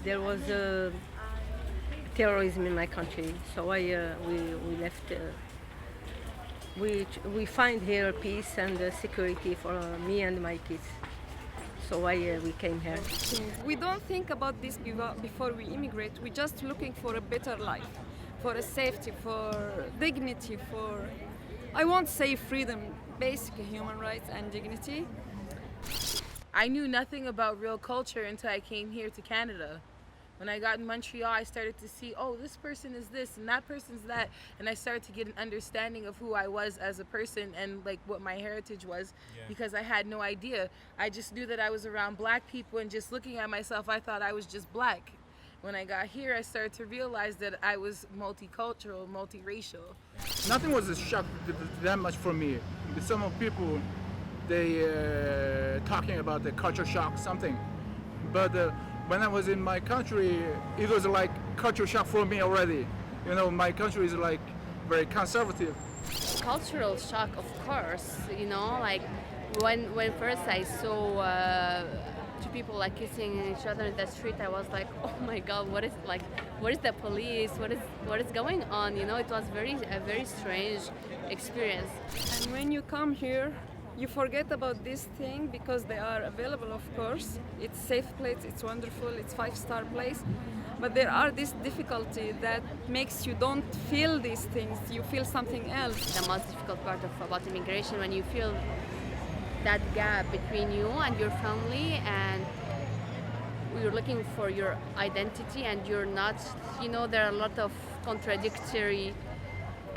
there was terrorism in my country, so we left. We find here peace and security for me and my kids. So we came here. We don't think about this before we immigrate. We're just looking for a better life, for a safety, for dignity, for, I won't say freedom, basic human rights and dignity. I knew nothing about real culture until I came here to Canada. When I got in Montreal, I started to see, oh, this person is this and that person's that. And I started to get an understanding of who I was as a person and like what my heritage was, because I had no idea. I just knew that I was around black people, and just looking at myself, I thought I was just black. When I got here, I started to realize that I was multicultural, multiracial. Nothing was a shock that much for me. Some of people, they talking about the culture shock, something. But when I was in my country, it was like culture shock for me already. You know, my country is like very conservative. Cultural shock, of course. You know, like when first I saw two people like kissing each other in the street, I was like, oh my God, what is like? Where is the police? What is going on? You know, it was a very strange experience. And when you come here, you forget about this thing because they are available, of course. It's safe place, it's wonderful, it's 5-star place. But there are this difficulty that makes you don't feel these things, you feel something else. The most difficult part about immigration, when you feel that gap between you and your family, and you're looking for your identity and you're not, you know, there are a lot of contradictory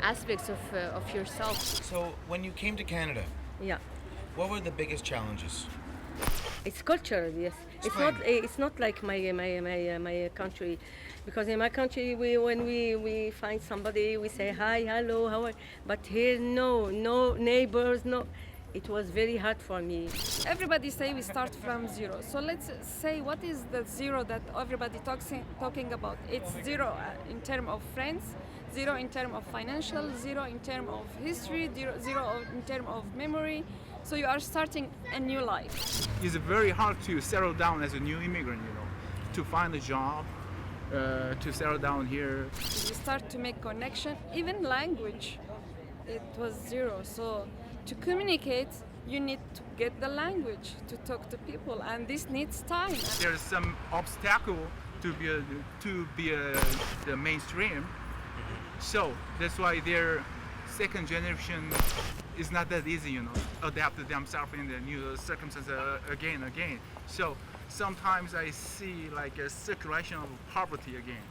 aspects of yourself. So when you came to Canada, Yeah. what were the biggest challenges? It's culture, yes. It's not like my country, because in my country when we find somebody, we say hi, hello, how are you? But here no neighbors, no. It was very hard for me. Everybody say we start from zero. So let's say what is the zero that everybody talking about? It's zero in terms of friends, zero in terms of financial, zero in terms of history, zero in terms of memory. So you are starting a new life. It's very hard to settle down as a new immigrant, you know, to find a job, to settle down here. You start to make connection, even language. It was zero. So to communicate, you need to get the language to talk to people, and this needs time. There's some obstacle to be the mainstream. So that's why their second generation is not that easy, you know, adapt themselves in the new circumstances again. So sometimes I see like a circulation of poverty again.